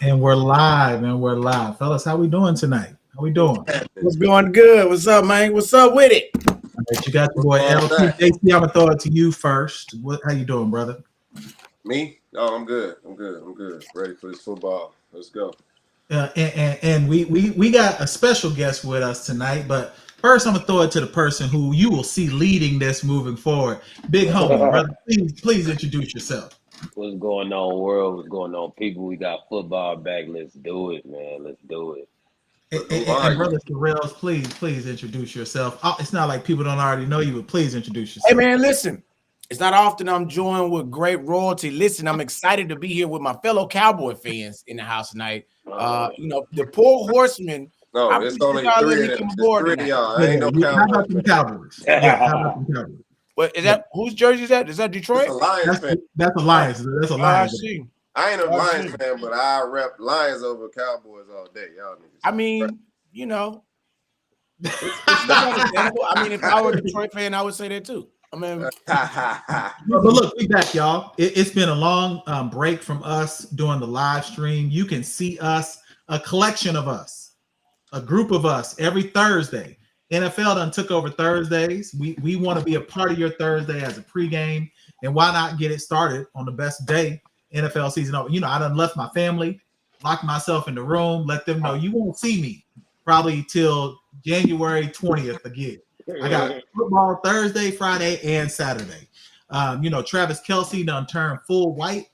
And we're live. Fellas, how we doing tonight? How we doing? What's going good? What's up, man? What's up with it? All right, you got your boy LT. JC, I'm gonna throw it to you first. How you doing, brother? Me? Oh, I'm good. Ready for this football. Let's go. And we got a special guest with us tonight, but first I'm gonna throw it to the person who you will see leading this moving forward. Big homie, brother. Please introduce yourself. What's going on, world? What's going on, people? We got football back. Let's do it, man. Let's do it. And brother Terrell, please introduce yourself. It's not like people don't already know you, but please introduce yourself. Hey, man, listen. It's not often I'm joined with great royalty. Listen, I'm excited to be here with my fellow Cowboy fans in the house tonight. The poor Horsemen. No, it's only three of them. Three of y'all. I ain't no Cowboys. How about them Cowboys? How about them Cowboys? What is that? Whose jersey is that? Is that Detroit? That's a Lions fan. That's a Lions. That's a Lions. I ain't a Lions fan, but I rep Lions over Cowboys all day. Y'all niggas. I mean, you know, it's understandable. I mean, if I were a Detroit fan, I would say that too. I mean, but look, we back, y'all. It's been a long break from us doing the live stream. You can see us, a collection of us, a group of us every Thursday. NFL done took over Thursdays. We want to be a part of your Thursday as a pregame, and why not get it started on the best day NFL season over? You know, I done left my family, locked myself in the room, let them know you won't see me probably till January 20th again. I got football Thursday, Friday, and Saturday. Travis Kelce done turned full white.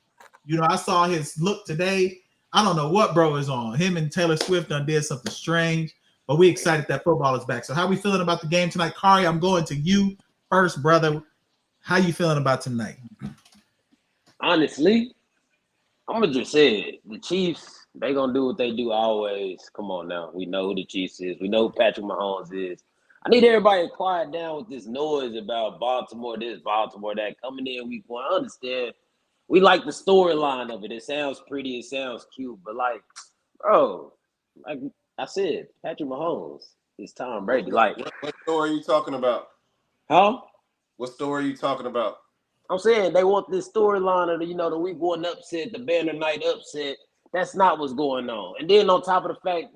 I saw his look today. I don't know what bro is on. Him and Taylor Swift done did something strange, but we excited that football is back. So how we feeling about the game tonight? Kari, I'm going to you first, brother. How you feeling about tonight? Honestly, I'm gonna just say it. The Chiefs, they gonna do what they do always. Come on now. We know who the Chiefs is. We know who Patrick Mahomes is. I need everybody to quiet down with this noise about Baltimore this, Baltimore that. Coming in week one, I understand. We like the storyline of it. It sounds pretty. It sounds cute. But, bro, like I said, Patrick Mahomes is Tom Brady. What story are you talking about? Huh? What story are you talking about? I'm saying they want this storyline of the week one upset, the banner night upset. That's not what's going on. And then on top of the fact,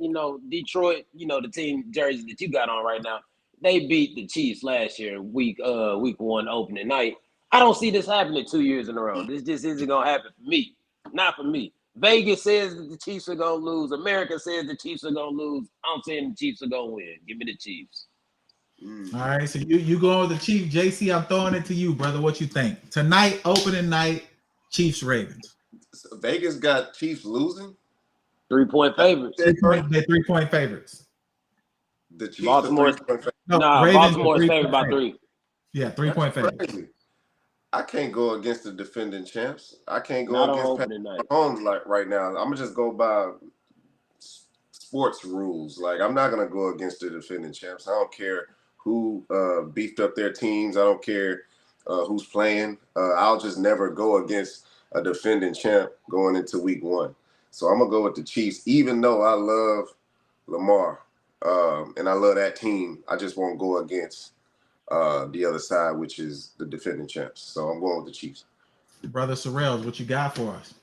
Detroit, the team jersey that you got on right now, they beat the Chiefs last year, week one opening night. I don't see this happening 2 years in a row. This just isn't gonna happen for me. Not for me. Vegas says that the Chiefs are gonna lose. America says the Chiefs are gonna lose. I'm saying the Chiefs are gonna win. Give me the Chiefs. All right, so you going with the Chiefs. JC, I'm throwing it to you, brother. What you think? Tonight, opening night, Chiefs Ravens. So Vegas got Chiefs losing? 3-point favorites. They're 3-point favorites. The Chiefs Baltimore's, are 3-point favorites. No, Baltimore's favored by 3. Yeah, 3-point favorites. Crazy. I can't go against the defending champs. I can't go Not against Patrick Mahomes right now. I'm gonna just go by sports rules. I'm not gonna go against the defending champs. I don't care who beefed up their teams. I don't care who's playing. I'll just never go against a defending champ going into week one. So I'm gonna go with the Chiefs, even though I love Lamar and I love that team. I just won't go against the other side, which is the defending champs. So I'm going with the Chiefs. Brother Sorrells, what you got for us?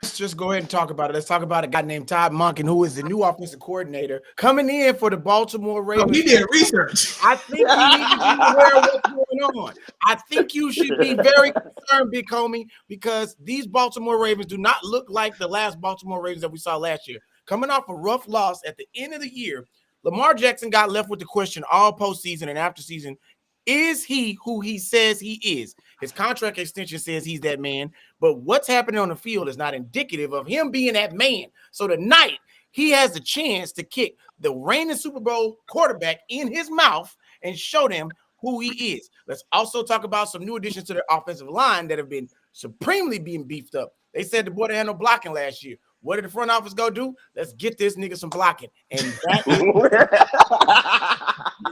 let's just go ahead and talk about it. Let's talk about a guy named Todd Monken, who is the new offensive coordinator coming in for the Baltimore Ravens. Oh, he did research. I think you need to be aware of what's going on. I think you should be very concerned, big homie, because these Baltimore Ravens do not look like the last Baltimore Ravens that we saw last year. Coming off a rough loss at the end of the year, Lamar Jackson got left with the question all postseason and after season, is he who he says he is? His contract extension says he's that man, but what's happening on the field is not indicative of him being that man. So tonight, he has the chance to kick the reigning Super Bowl quarterback in his mouth and show them who he is. Let's also talk about some new additions to their offensive line that have been supremely being beefed up. They said the boy had no blocking last year. What did the front office go do? Let's get this nigga some blocking. And that is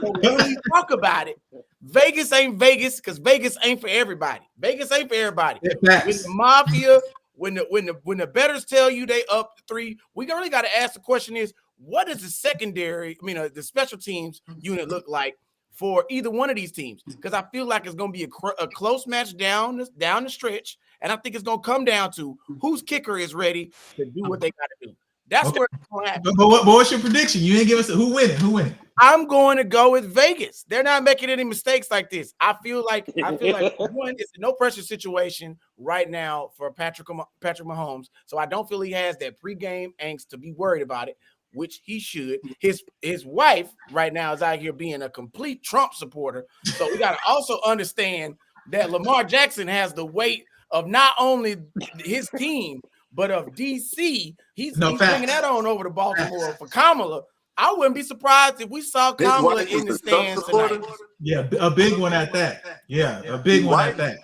so when we talk about it, Vegas ain't Vegas because Vegas ain't for everybody. Vegas ain't for everybody. With the mafia, when the bettors tell you they up 3, we really got to ask the question is, what does the secondary, the special teams unit look like for either one of these teams? Because I feel like it's going to be a close match down the stretch. And I think it's going to come down to whose kicker is ready to do what they got to do. That's where it's going to happen. But what's your prediction? You didn't give us who winning. Who winning? I'm going to go with Vegas. They're not making any mistakes like this. I feel like one, it's a no pressure situation right now for Patrick Mahomes. So I don't feel he has that pregame angst to be worried about it, which he should. His wife right now is out here being a complete Trump supporter. So we got to also understand that Lamar Jackson has the weight of not only his team, but of DC. He's bringing that on over to Baltimore for Kamala. I wouldn't be surprised if we saw Kamala in the stands tonight. Yeah, a big one at that. Yeah, a big one at that.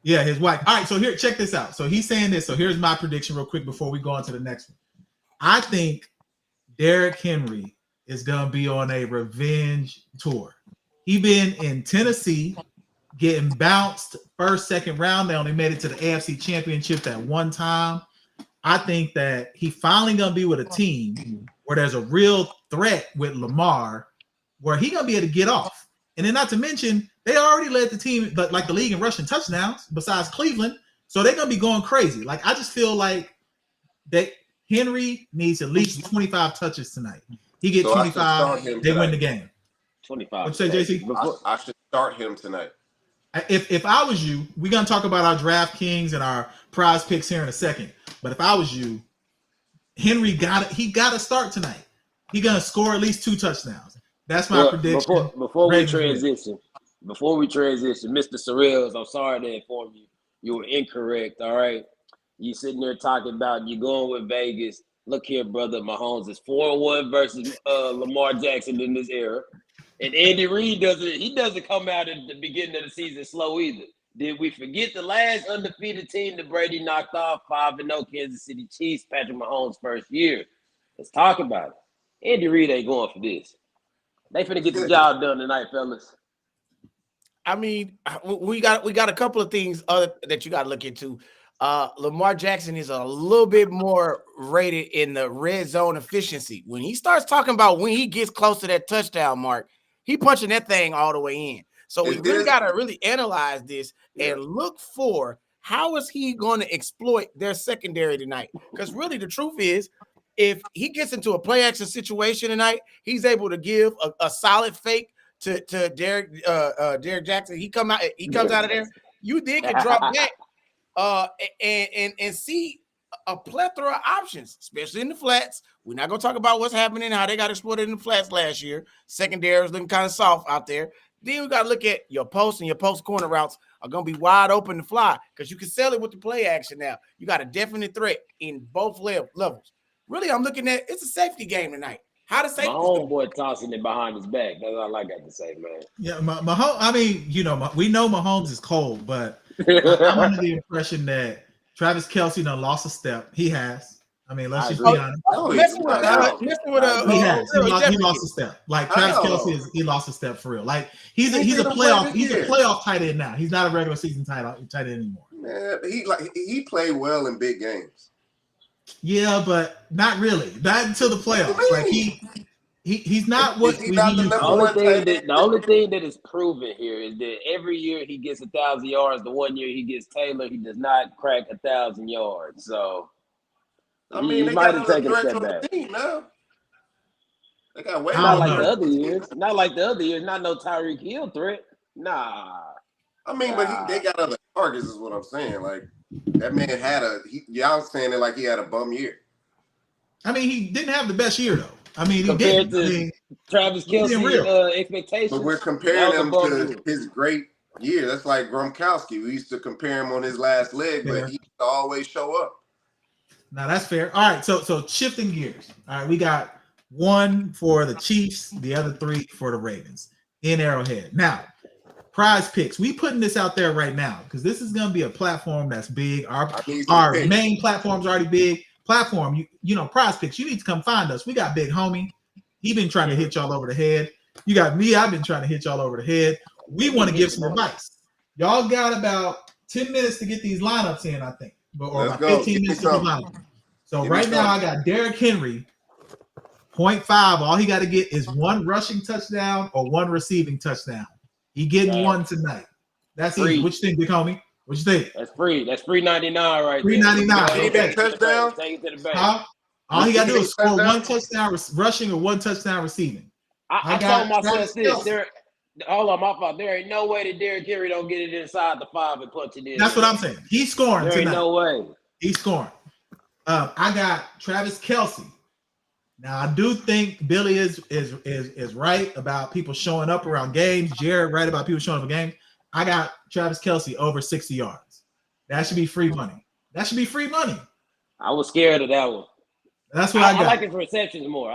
Yeah, his wife. All right, so here, check this out. So he's saying this. So here's my prediction real quick before we go on to the next one. I think Derrick Henry is going to be on a revenge tour. He been in Tennessee getting bounced first, second round. They only made it to the AFC Championship that one time. I think that he finally going to be with a team where there's a real threat with Lamar, where he going to be able to get off. And then not to mention, they already led the team, like the league in rushing touchdowns besides Cleveland. So they're going to be going crazy. Like, I just feel like that Henry needs at least 25 touches tonight. He gets 25, they win the game. 25. What'd you say, JC? I should start him tonight. If I was you, we're going to talk about our DraftKings and our prize picks here in a second. But if I was you, Henry got to start tonight. He's going to score at least 2 touchdowns. That's my prediction. Before we transition, Mr. Sorrells, I'm sorry to inform you. You were incorrect, all right? You sitting there talking about you going with Vegas. Look here, brother. Mahomes is 4-1 versus Lamar Jackson in this era. And Andy Reid doesn't come out at the beginning of the season slow either. Did we forget the last undefeated team that Brady knocked off 5-0 Kansas City Chiefs, Patrick Mahomes' first year? Let's talk about it. Andy Reid ain't going for this. They finna get the job done tonight, fellas. I mean, we got a couple of things that you got to look into. Lamar Jackson is a little bit more rated in the red zone efficiency. When he starts talking about when he gets close to that touchdown mark, he punching that thing all the way in. So we really got to really analyze this and look for how is he going to exploit their secondary tonight? Because really the truth is, if he gets into a play action situation tonight, he's able to give a solid fake to Derrick Jackson. He comes out of there. You then can drop back and see a plethora of options, especially in the flats. We're not going to talk about what's happening, how they got exploited in the flats last year. Secondary is looking kind of soft out there. Then we got to look at your post, and your post corner routes are going to be wide open to fly because you can sell it with the play action now. You got a definite threat in both levels. Really, I'm looking at it's a safety game tonight. How to safety? My homeboy tossing it behind his back. That's all I got to say, man. Yeah, Mahomes. I mean, we know Mahomes is cold, but I'm under the impression that Travis Kelce done lost a step. He has. I mean, let's just be honest. He lost a step. Like Travis Kelce he lost a step for real. Like he's a playoff tight end now. He's not a regular season tight end anymore. Man, he played well in big games. Yeah, but not really. Not until the playoffs. Like he's not what we used to. The only thing that is proven here is that every year he gets 1,000 yards. The one year he gets Taylor, he does not crack 1,000 yards. So I mean, they might have taken a step back. Now. They got way not like the other years. Not like the other years. Not no Tyreek Hill threat. Nah. I mean, but they got other targets, is what I'm saying. Like that man had y'all saying it like he had a bum year. I mean, he didn't have the best year though. I mean, compared to Travis Kelce expectations. But we're comparing him to his great year. That's like Gronkowski. We used to compare him on his last leg, but he used to always show up. Now that's fair. All right, so shifting gears. All right, we got one for the Chiefs, the other 3 for the Ravens in Arrowhead. Now, prize picks. We putting this out there right now because this is going to be a platform that's big. Our main platform's already big. Platform, you know, prize picks. You need to come find us. We got Big Homie. He been trying to hit y'all over the head. You got me. I've been trying to hit y'all over the head. We want to give some advice. Y'all got about 10 minutes to get these lineups in, I think. Or about 15 minutes to the lineup. So right now I got Derrick Henry, 0.5. All he got to get is 1 rushing touchdown or 1 receiving touchdown. He getting 1 tonight. That's easy. What you think, Big Homie? What you think? That's free. That's free 99 right there. $3.99. Any Okay. touchdown? Take it to the bank. Huh? All he got to do is score Touchdown? 1 touchdown rushing or 1 touchdown receiving. I got told myself Travis this. Kelce. Hold on, my fault. There ain't no way that Derrick Henry don't get it inside the 5 and punch it in. That's what I'm saying. He's scoring There ain't tonight. no way. He's scoring. I got Travis Kelce. Now I do think Billy is right about people showing up around games. Jared right about people showing up for games. I got Travis Kelce over 60 yards. That should be free money. That should be free money. I was scared of that one. That's what I got. I like his receptions more.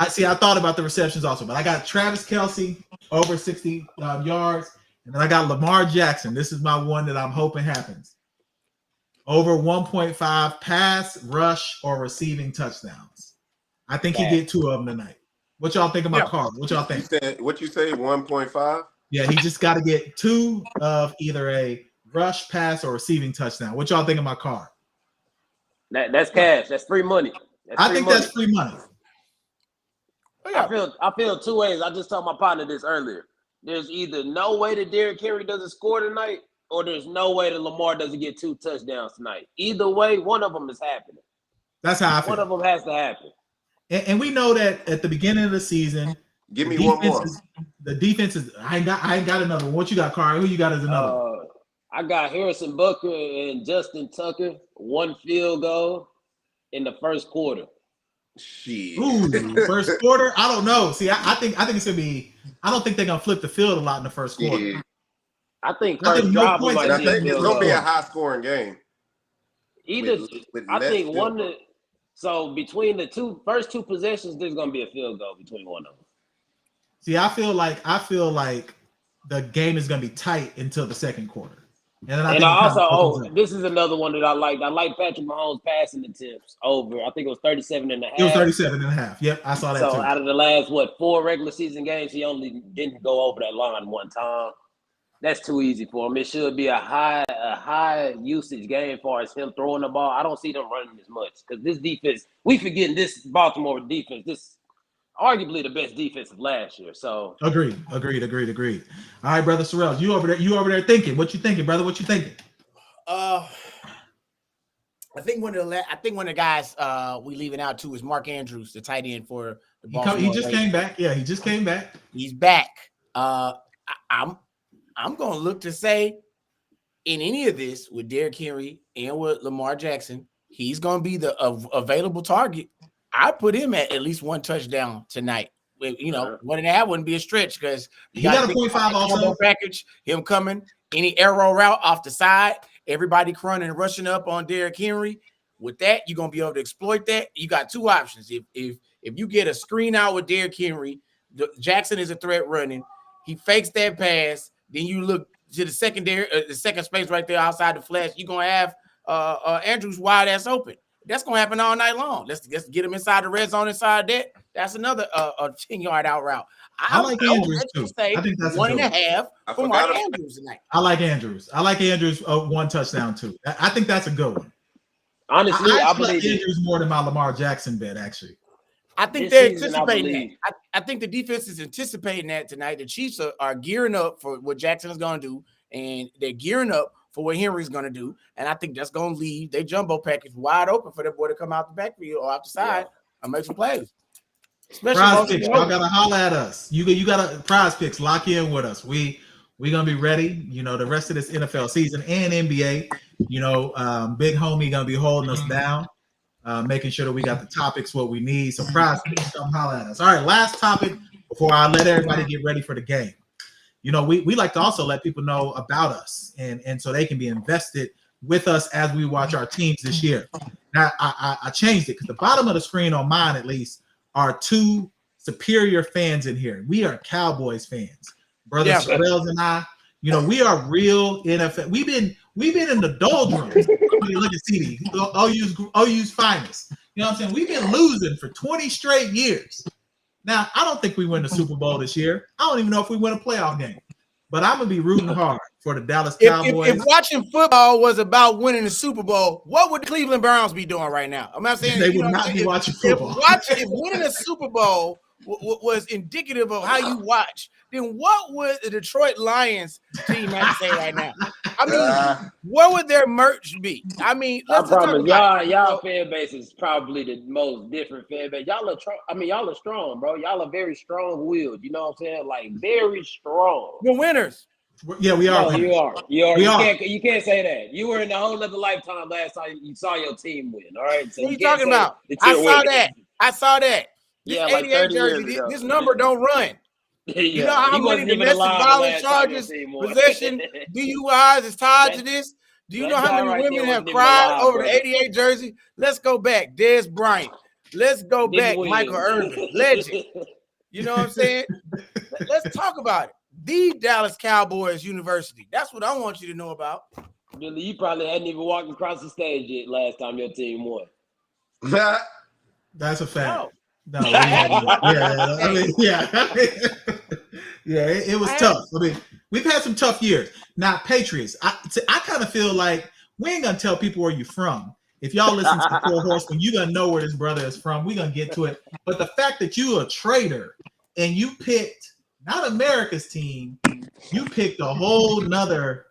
I thought about the receptions also, but I got Travis Kelce over 60 yards, and then I got Lamar Jackson. This is my one that I'm hoping happens. Over 1.5 pass, rush, or receiving touchdowns. I think he get 2 of them tonight. What y'all think of my card? What y'all think? What you say? 1.5? Yeah, he just got to get 2 of either a rush, pass, or receiving touchdown. What y'all think of my card? That's cash. That's free money. That's free money. I feel 2 ways. I just told my partner this earlier. There's either no way that Derrick Henry doesn't score tonight, or there's no way that Lamar doesn't get 2 touchdowns tonight. Either way, one of them is happening. That's how I feel. One of them has to happen. And we know that at the beginning of the season, Give me one more. The defense is. I ain't got another one. What you got, Carl? Who you got as another? I got Harrison Butker and Justin Tucker, 1 field goal in the first quarter. Shit. Ooh, first quarter? I don't know. See, I think it's gonna be. I don't think they're gonna flip the field a lot in the first quarter. Yeah. I think first no drive points. might I be think it's gonna be a goal. high scoring game. Either with I less think field one. goal. So between the first two possessions, there's gonna be a field goal between one of them. See, I feel like the game is gonna be tight until the second quarter. This is another one that I liked. I like Patrick Mahomes passing attempts over. I think it was 37 and a half. It was 37 and a half. Yep, I saw that too. So out of the last 4 regular season games, he only didn't go over that line one time. That's too easy for him. It should be a high usage game as far as him throwing the ball. I don't see them running as much because this defense, we forgetting this Baltimore defense. This arguably the best defense of last year. So agreed. All right, brother Sorrell, you over there thinking? What you thinking, brother? What you thinking? I think one of the guys we leaving out too is Mark Andrews, the tight end for the Baltimore. He just came back. Yeah, he just came back. He's back. I'm gonna look to say in any of this with Derrick Henry and with Lamar Jackson, he's gonna be the available target. I put him at least 1 touchdown tonight. 1.5 wouldn't be a stretch because he got a 0.5 also package. Him coming any arrow route off the side, everybody running and rushing up on Derrick Henry. With that, you're gonna be able to exploit that. You got 2 options. If you get a screen out with Derrick Henry, Jackson is a threat running. He fakes that pass. Then you look to the secondary, the second space right there outside the flash. You're gonna have Andrews wide ass open. That's gonna happen all night long. Let's get him inside the red zone. Inside that, that's another 10-yard out route. I like Andrews too. I think that's 1.5 for Mark Andrews tonight. I like Andrews. 1 touchdown too. I think that's a good one. Honestly, I believe Andrews more than my Lamar Jackson bet. Actually, I think they're anticipating that. I think the defense is anticipating that tonight. The Chiefs are gearing up for what Jackson is going to do, and they're gearing up for what Henry's going to do. And I think that's going to leave their jumbo package wide open for that boy to come out the backfield or out the side and make some plays. Prize picks, y'all got to holler at us. You got to prize picks. Lock in with us. We're going to be ready, the rest of this NFL season and NBA. Big homie going to be holding us down. Making sure that we got the topics, what we need. So prize picks, come holler at us. All right, last topic before I let everybody get ready for the game. We like to also let people know about us and so they can be invested with us as we watch our teams this year. Now, I changed it because the bottom of the screen on mine, at least, are 2 superior fans in here. We are Cowboys fans. Brother Sorrells and I, we are real NFL. We've been in the doldrums. Look at CD. OU's finest. You know what I'm saying? We've been losing for 20 straight years. Now, I don't think we win the Super Bowl this year. I don't even know if we win a playoff game. But I'm going to be rooting hard for the Dallas Cowboys. If watching football was about winning the Super Bowl, what would the Cleveland Browns be doing right now? I'm not saying they would not be watching football. If winning a Super Bowl was indicative of how you watch, then what would the Detroit Lions team have to say right now? I mean, what would their merch be? I mean, I let's talk promise about y'all fan base is probably the most different fan base. Y'all are strong, bro. Y'all are very strong-willed. You know what I'm saying? Like very strong. We're winners. Yeah, we are. No, winners. you are. You are. We You are. can't say that. You were in a whole other lifetime last time you saw your team win. All right. So What are you can't talking say about? that I you're saw winning. that. I saw that. This Yeah, like 88 30 jersey, years ago. this number don't run. Yeah, You know how he many wasn't even domestic alive the violence last time your charges, team won. possession, DUIs is tied to this? Do you that know how guy many right there women have wasn't even cried alive, over brother. the 88 jersey? Let's go back. Des Bryant. Let's go back. Didn't Michael win. Irvin, legend. You know what I'm saying? Let's talk about it. The Dallas Cowboys University. That's what I want you to know about. Billy, you probably hadn't even walked across the stage yet last time your team won. That's a fact. No. No, it was tough. I mean, we've had some tough years. Now, Patriots, I kind of feel like we ain't gonna tell people where you're from. If y'all listen to the Four Horsemen, you're gonna know where this brother is from. We're gonna get to it. But the fact that you're a traitor and you picked not America's team, you picked a whole nother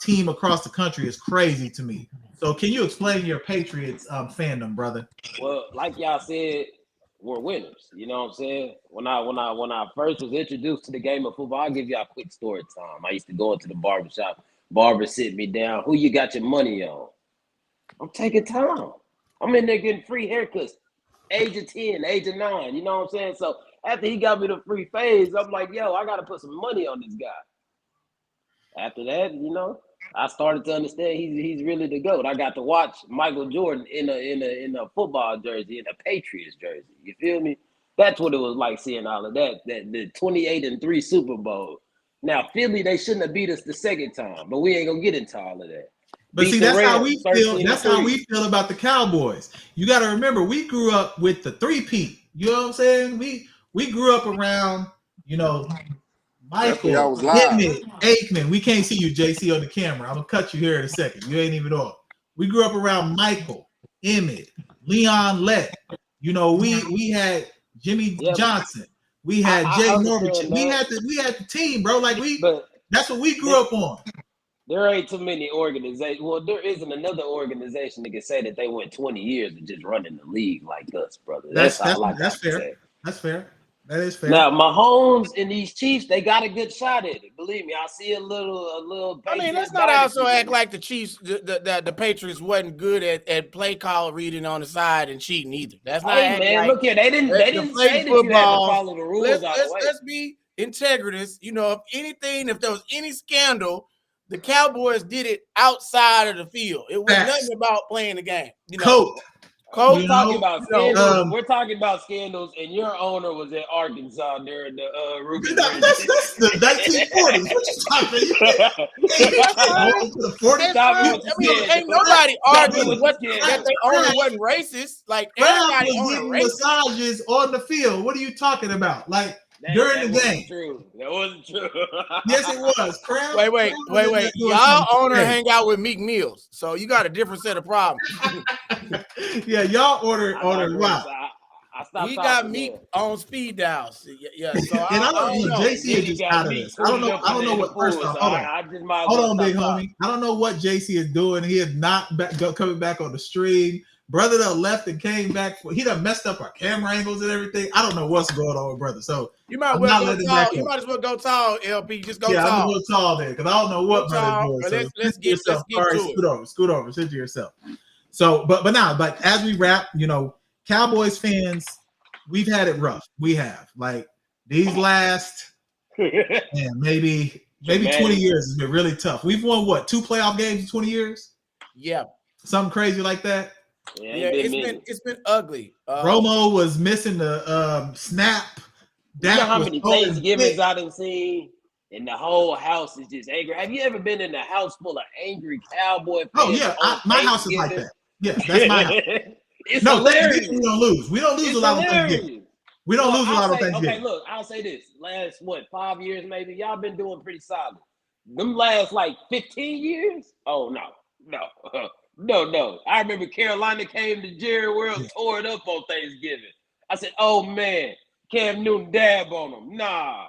team across the country is crazy to me. So can you explain your Patriots fandom, brother? Well, like y'all said, we're winners. You know what I'm saying? When I first was introduced to the game of football, I'll give y'all a quick story time. I used to go into the barbershop. Barber sit me down. Who you got your money on? I'm taking time. I'm in there getting free haircuts. Age of 10, age of 9. You know what I'm saying? So after he got me the free phase, I'm like, yo, I got to put some money on this guy. After that, you know, I started to understand he's really the GOAT. I got to watch Michael Jordan in a football jersey, in a Patriots jersey. You feel me? That's what it was like seeing all of that. That the 28-3 Super Bowl. Now Philly, they shouldn't have beat us the second time, but we ain't gonna get into all of that. But Beat see, the that's how Rams, we feel. 13-3. That's how we feel about the Cowboys. You got to remember, we grew up with the three-peat. You know what I'm saying? We grew up around, you know, Michael, Pittman, Aikman. We can't see you, JC, on the camera. I'm gonna cut you here in a second. You ain't even on. We grew up around Michael, Emmett, Leon Lett. You know, we had Jimmy Johnson. We had Jay Norvich. We had the team, bro. Like that's what we grew up on. There ain't too many organizations. Well, there isn't another organization that can say that they went 20 years of just running the league like us, brother. That's fair. That's fair. That is fair. Now, Mahomes and these Chiefs, they got a good shot at it. Believe me, I see a little. I mean, let's not also act like the Chiefs, the Patriots wasn't good at play call reading on the side and cheating either. That's not. Hey man, like look here. They didn't say that you had to follow the rules. Let's be integritous. You know, if there was any scandal, the Cowboys did it outside of the field. It was nothing about playing the game. You know, We're talking about scandals. We're talking about scandals, and your owner was in Arkansas during the rookie. That's the 1940s. What you talking? I mean, ain't nobody arguing that their owner wasn't racist. Like everybody on massages on the field. What are you talking about? Like during the game? That wasn't true. Yes, it was. Wait. Y'all owner hang out with Meek Mills, so you got a different set of problems. Yeah, y'all ordered what? He got Meek on speed dials. Yeah. So and I don't know. JC is just out of this. I don't know what. First off, hold on, big homie. I don't know what JC is doing. He is not coming back on the stream. Brother done left and came back. He done messed up our camera angles and everything. I don't know what's going on with brother. So you might as well go tall, LP. Just go tall. Yeah, I'm gonna go tall there because I don't know what brother is doing. So let's get to it. Scoot over. Sit to yourself. So, but as we wrap, you know, Cowboys fans, we've had it rough. We have like these last, maybe 20 years has been really tough. We've won 2 playoff games in 20 years? Yeah, something crazy like that. Yeah, it's been ugly. Romo was missing the snap. You know how many Thanksgivings I done seen? And the whole house is just angry. Have you ever been in a house full of angry Cowboy fans? Oh yeah, my house is like that. Yeah, that's my house. It's hilarious. We don't lose. We don't lose a lot of Thanksgiving. We don't lose a lot of Thanksgiving. Okay, look, I'll say this. Last 5 years maybe, y'all been doing pretty solid. Them last 15 years? Oh no. I remember Carolina came to Jerry World, tore it up on Thanksgiving. I said, oh man, Cam Newton dab on him. Nah.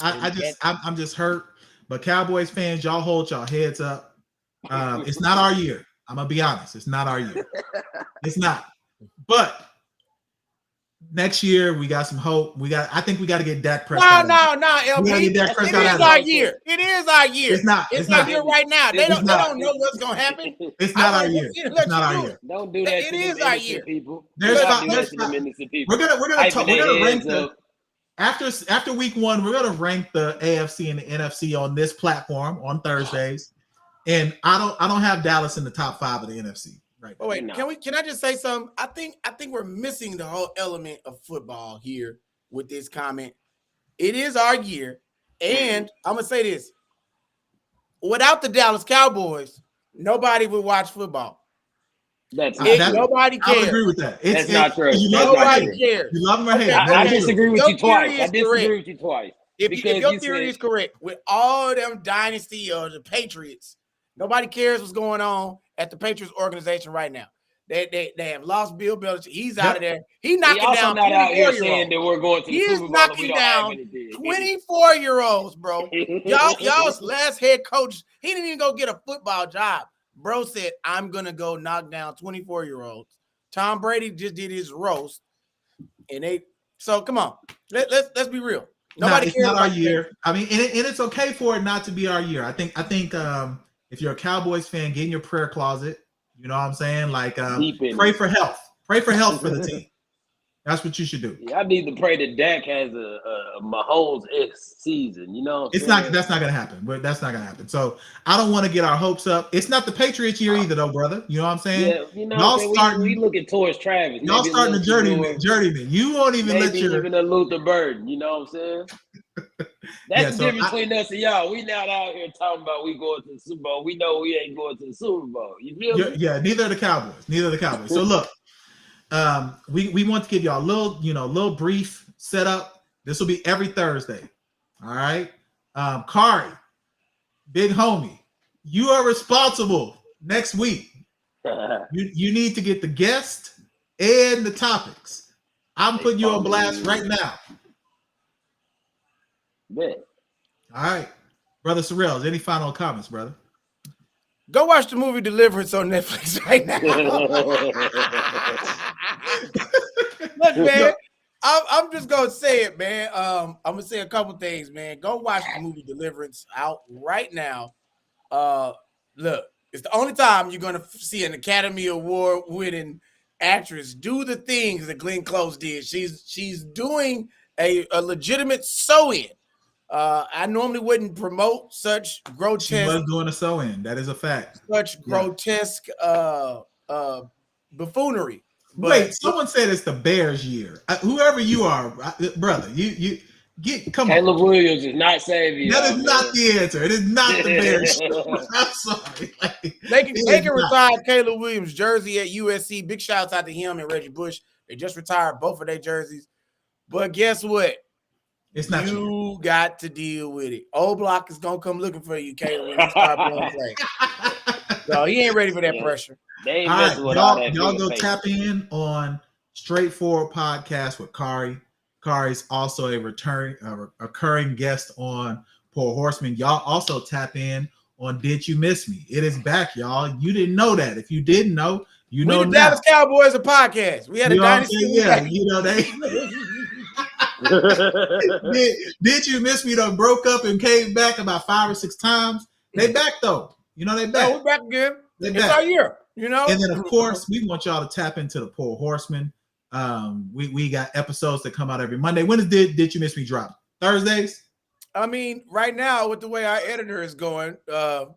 I'm just hurt. But Cowboys fans, y'all hold y'all heads up. It's not our year. I'm gonna be honest. It's not our year. It's not. But next year we got some hope. I think we got to get Dak Prescott. No, LP. It is our year. It is our year. It's not. It's our year right now. They don't know what's gonna happen. It's not our year. It's not our year. Don't do that. It is our year. People. We're gonna rank the after week 1. We're gonna rank the AFC and the NFC on this platform on Thursdays. And I don't have Dallas in the top 5 of the NFC. Right. Oh wait, can I just say something? I think we're missing the whole element of football here with this comment. It is our year, and I'm gonna say this: without the Dallas Cowboys, nobody would watch football. Nobody cares. I would agree with that. That's not true. Nobody cares. You love them or hate them. I disagree with you twice. If your theory is correct, with all them dynasty or the Patriots, nobody cares what's going on at the Patriots organization right now. They have lost Bill Belichick. He's out of there. He's knocking down 24-year-olds. That we're going to the He's Super Bowl knocking down 24-year-olds, bro. Y'all's last head coach, he didn't even go get a football job. Bro said, I'm gonna go knock down 24-year-olds. Tom Brady just did his roast, and so come on. Let's be real. Nobody cares. It's not our year. I mean, and it's okay for it not to be our year. I think if you're a Cowboys fan, get in your prayer closet. You know what I'm saying? Like, pray for health. Pray for health for the team. That's what you should do. Yeah, I need to pray that Dak has a Mahomes-esque season. You know, that's not gonna happen. But that's not gonna happen. So I don't want to get our hopes up. It's not the Patriots year either, though, brother. You know what I'm saying? Yeah, you know, we looking towards Travis. Y'all starting the journeyman. You won't even let your even a Luther Burden. You know what I'm saying? That's the difference between us and y'all. We not out here talking about we going to the Super Bowl. We know we ain't going to the Super Bowl. You feel me? Yeah, neither are the Cowboys. So look, we want to give y'all a little brief setup. This will be every Thursday. All right. Kari, big homie, you are responsible next week. You need to get the guest and the topics. I'm putting you on blast right now. Yeah. All right, brother Sorrells, any final comments, brother? Go watch the movie Deliverance on Netflix right now. Look, man, I'm just gonna say it, man. I'm gonna say a couple things, man. Go watch the movie Deliverance out right now. Look, it's the only time you're gonna see an Academy Award winning actress do the things that Glenn Close did. She's doing a legitimate sew-in. I normally wouldn't promote such grotesque. She was doing a sew-in. That is a fact. Such grotesque buffoonery. But wait, someone said it's the Bears' year. Whoever you are, brother, come on. Caleb Williams is not saving. That is not the answer. It is not the Bears' year. I'm sorry. They can retire Caleb Williams' jersey at USC. Big shouts out to him and Reggie Bush. They just retired both of their jerseys. But guess what? It's not you got to deal with it. Old Block is gonna come looking for you, Caleb, when you start playing play. So he ain't ready for that pressure. They ain't y'all go tap in on Straightforward Podcast with Kari. Kari's also a recurring guest on Poor Horsemen. Y'all also tap in on Did You Miss Me? It is back, y'all. You didn't know that. If you didn't know, you know the Dallas Cowboys a podcast. We had a dynasty. Yeah, they. did You Miss Me? Though broke up and came back about 5 or 6 times. They back though. You know they back. We're back again. It's our year. You know. And then of course we want y'all to tap into the Poor Horsemen. We got episodes that come out every Monday. When is Did You Miss Me drop? Thursdays. I mean, right now with the way our editor is going, who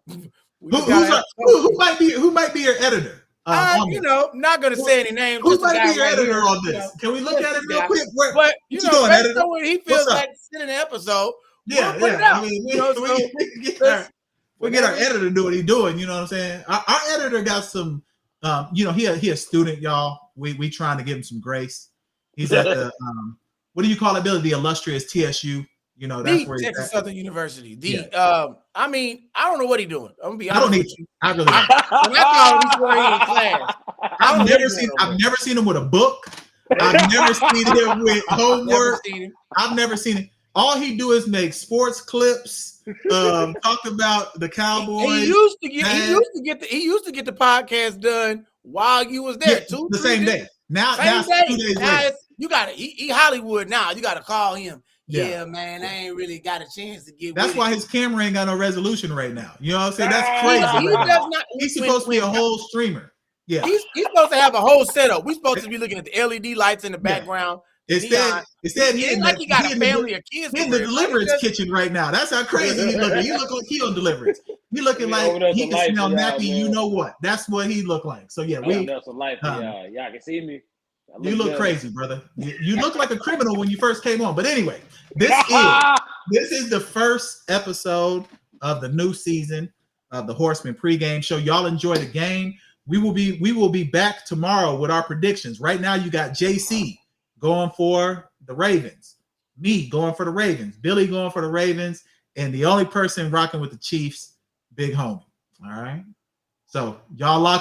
might be your editor? Not gonna say any names. Who might be your editor on this? Can we look at it real quick? But based on when he feels like sending an episode, yeah. I mean, we get our editor to do what he's doing. You know what I'm saying? Our editor got some. He a student, y'all. We trying to give him some grace. He's at the what do you call it, Billy? The illustrious TSU. You know, that's where Texas Southern University. I mean, I don't know what he's doing. I'm gonna be honest. I don't need you. I really don't. When I call him before he in class. I've never seen him with a book. I've never seen him with Never homework. seen him. I've never seen it. All he do is make sports clips, talk about the Cowboys. He used to get the podcast done while you was there. Yeah, the same day. Now Same it's day. 2 days Now later. you got to he Hollywood now. You got to call him. Yeah. Yeah, man, I ain't really got a chance to get. That's with why it. his camera ain't got no resolution right now. You know what I'm saying? That's He crazy. right now. does not. He's supposed to be a whole streamer. Yeah. He's supposed to have a whole setup. We're supposed to be looking at the LED lights in the background. Instead he ain't in like the, he got he a in the- family or kids. he in the deliverance kitchen right now. That's how crazy he looking. He look like he on deliverance. He looking We like open up he the can lights smell for y'all, nappy. man. You know what? That's what he look like. So yeah, we. That's a life for y'all. Y'all can see me. You look crazy, brother. You look like a criminal when you first came on. But anyway, this is the first episode of the new season of the Horsemen pregame show. Y'all enjoy the game. We will be back tomorrow with our predictions. Right now, you got JC going for the Ravens, me going for the Ravens, Billy going for the Ravens, and the only person rocking with the Chiefs, Big Homie. All right. So y'all lock